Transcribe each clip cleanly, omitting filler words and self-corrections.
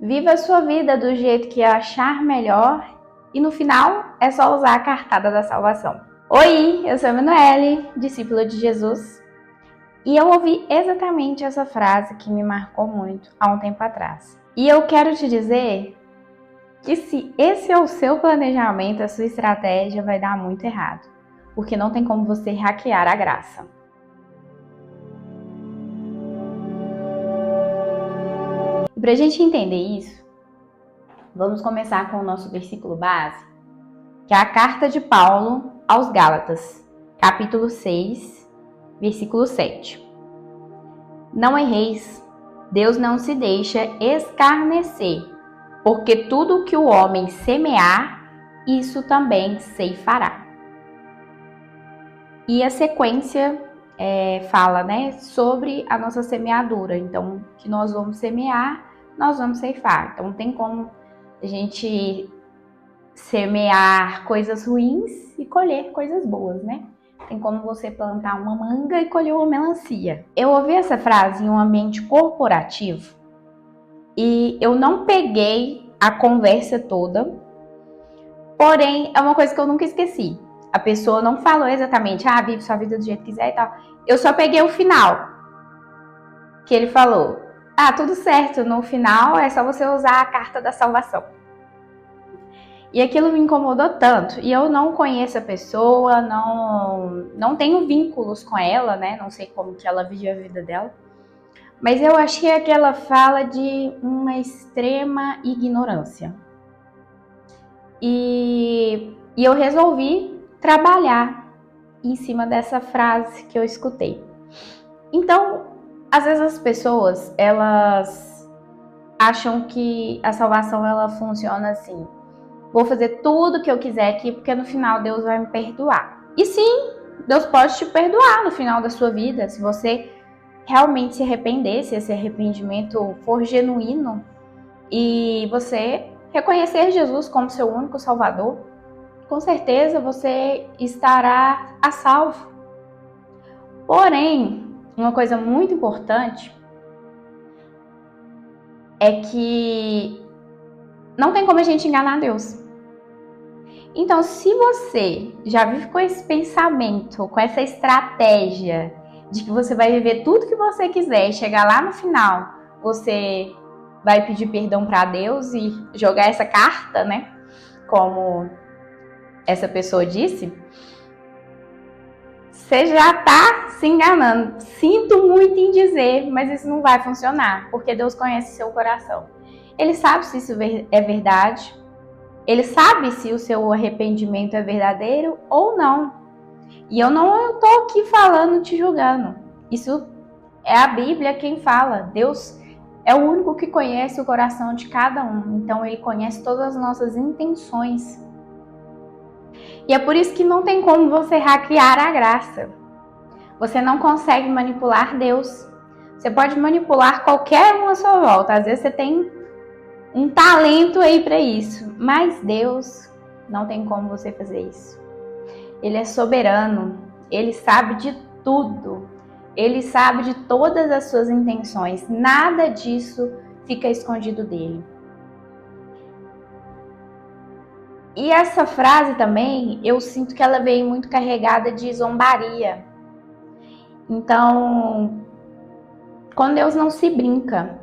Viva a sua vida do jeito que achar melhor e no final é só usar a cartada da salvação. Oi, eu sou a Emanuele, discípula de Jesus, e eu ouvi exatamente essa frase que me marcou muito há um tempo atrás. E eu quero te dizer que se esse é o seu planejamento, a sua estratégia vai dar muito errado, porque não tem como você hackear a graça. E para a gente entender isso, vamos começar com o nosso versículo base, que é a carta de Paulo aos Gálatas, capítulo 6, versículo 7. Não erreis, Deus não se deixa escarnecer, porque tudo que o homem semear, isso também ceifará. E a sequência fala, sobre a nossa semeadura. Então, que nós vamos semear, nós vamos ceifar. Então, tem como a gente semear coisas ruins e colher coisas boas, né? Tem como você plantar uma manga e colher uma melancia. Eu ouvi essa frase em um ambiente corporativo e eu não peguei a conversa toda, porém é uma coisa que eu nunca esqueci. A pessoa não falou exatamente, vive sua vida do jeito que quiser e tal. Eu só peguei o final, que ele falou, tudo certo, no final é só você usar a carta da salvação. E aquilo me incomodou tanto. E eu não conheço a pessoa, não tenho vínculos com ela, né? Não sei como que ela vive a vida dela. Mas eu achei aquela fala de uma extrema ignorância. E eu resolvi trabalhar em cima dessa frase que eu escutei. Então, às vezes as pessoas, elas acham que a salvação ela funciona assim. Vou fazer tudo que eu quiser aqui, porque no final Deus vai me perdoar. E sim, Deus pode te perdoar no final da sua vida, se você realmente se arrepender, se esse arrependimento for genuíno e você reconhecer Jesus como seu único Salvador, com certeza você estará a salvo. Porém, uma coisa muito importante é que não tem como a gente enganar Deus. Então, se você já vive com esse pensamento, com essa estratégia de que você vai viver tudo que você quiser e chegar lá no final, você vai pedir perdão para Deus e jogar essa carta, né? Como essa pessoa disse, você já está se enganando. Sinto muito em dizer, mas isso não vai funcionar, porque Deus conhece seu coração. Ele sabe se isso é verdade. Ele sabe se o seu arrependimento é verdadeiro ou não. E eu não estou aqui falando, te julgando. Isso é a Bíblia quem fala. Deus é o único que conhece o coração de cada um. Então ele conhece todas as nossas intenções. E é por isso que não tem como você hackear a graça. Você não consegue manipular Deus. Você pode manipular qualquer um à sua volta. Às vezes você tem um talento aí para isso, mas Deus não tem como você fazer isso. Ele é soberano, ele sabe de tudo, ele sabe de todas as suas intenções, nada disso fica escondido dele. E essa frase também, eu sinto que ela veio muito carregada de zombaria. Então, com Deus não se brinca.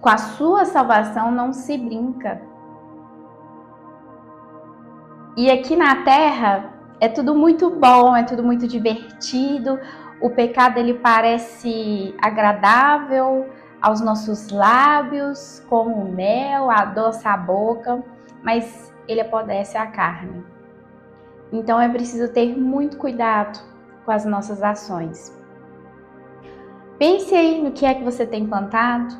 Com a sua salvação não se brinca. E aqui na Terra é tudo muito bom, é tudo muito divertido. O pecado ele parece agradável aos nossos lábios, como o mel, adoça a boca, mas ele apodrece a carne. Então é preciso ter muito cuidado com as nossas ações. Pense aí no que é que você tem plantado,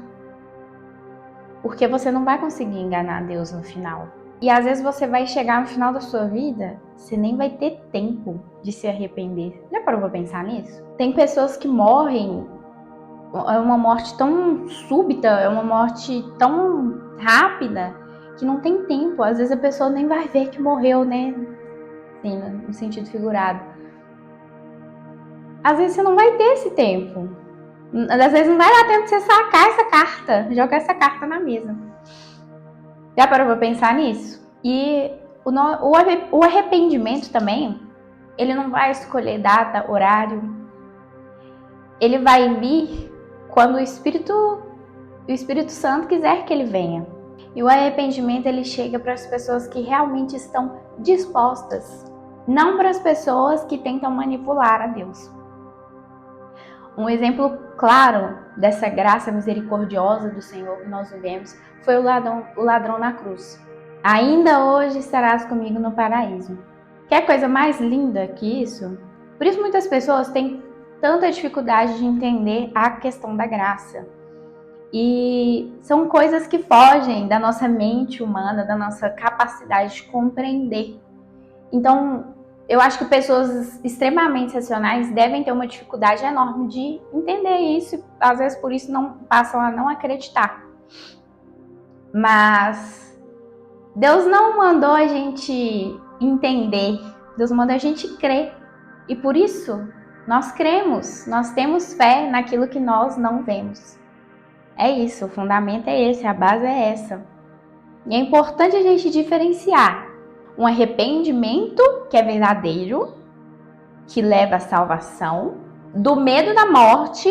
porque você não vai conseguir enganar Deus no final. E às vezes você vai chegar no final da sua vida, você nem vai ter tempo de se arrepender. Já parou pra pensar nisso? Tem pessoas que morrem, é uma morte tão súbita, é uma morte tão rápida, que não tem tempo. Às vezes a pessoa nem vai ver que morreu, né? Sim, no sentido figurado. Às vezes você não vai ter esse tempo. Às vezes não vai dar tempo de você sacar essa carta, jogar essa carta na mesa. Já parou pra pensar nisso? E o arrependimento também, ele não vai escolher data, horário. Ele vai vir quando o Espírito Santo quiser que ele venha. E o arrependimento, ele chega para as pessoas que realmente estão dispostas, não para as pessoas que tentam manipular a Deus. Um exemplo claro dessa graça misericordiosa do Senhor que nós vivemos foi o ladrão na cruz. Ainda hoje estarás comigo no paraíso. Quer coisa mais linda que isso? Por isso muitas pessoas têm tanta dificuldade de entender a questão da graça. E são coisas que fogem da nossa mente humana, da nossa capacidade de compreender. Então, eu acho que pessoas extremamente racionais devem ter uma dificuldade enorme de entender isso, e às vezes por isso não passam a não acreditar. Mas Deus não mandou a gente entender, Deus mandou a gente crer. E por isso nós cremos, nós temos fé naquilo que nós não vemos. É isso, o fundamento é esse, a base é essa. E é importante a gente diferenciar um arrependimento que é verdadeiro, que leva à salvação, do medo da morte,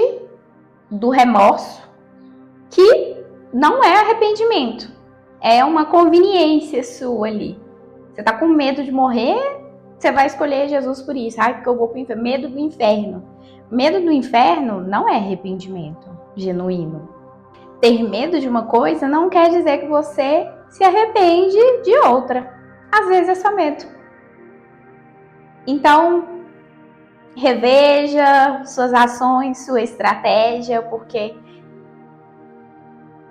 do remorso, que não é arrependimento. É uma conveniência sua ali. Você tá com medo de morrer, você vai escolher Jesus por isso. Ai, porque eu vou pro inferno. Medo do inferno. Medo do inferno não é arrependimento genuíno. Ter medo de uma coisa não quer dizer que você se arrepende de outra. Às vezes é só medo. Então, reveja suas ações, sua estratégia, porque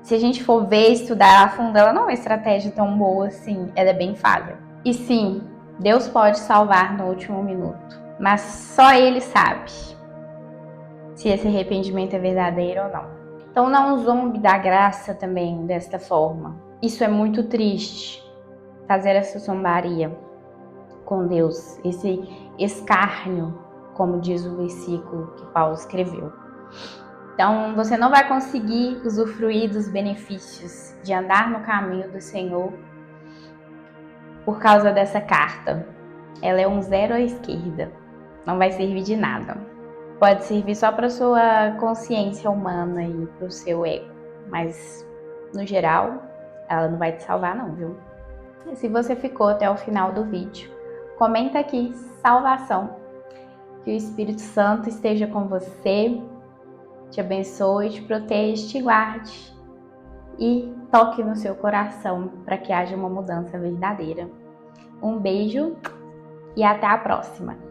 se a gente for ver, estudar a fundo, ela não é uma estratégia tão boa assim, ela é bem falha. E sim, Deus pode salvar no último minuto, mas só Ele sabe se esse arrependimento é verdadeiro ou não. Então não zombe da graça também desta forma. Isso é muito triste, fazer essa zombaria com Deus, esse escárnio, como diz o versículo que Paulo escreveu. Então, você não vai conseguir usufruir dos benefícios de andar no caminho do Senhor por causa dessa carta. Ela é um 0 à esquerda. Não vai servir de nada. Pode servir só para sua consciência humana e para o seu ego. Mas, no geral, ela não vai te salvar não, viu? E se você ficou até o final do vídeo, comenta aqui, salvação. Que o Espírito Santo esteja com você, te abençoe, te proteja, te guarde e toque no seu coração para que haja uma mudança verdadeira. Um beijo e até a próxima!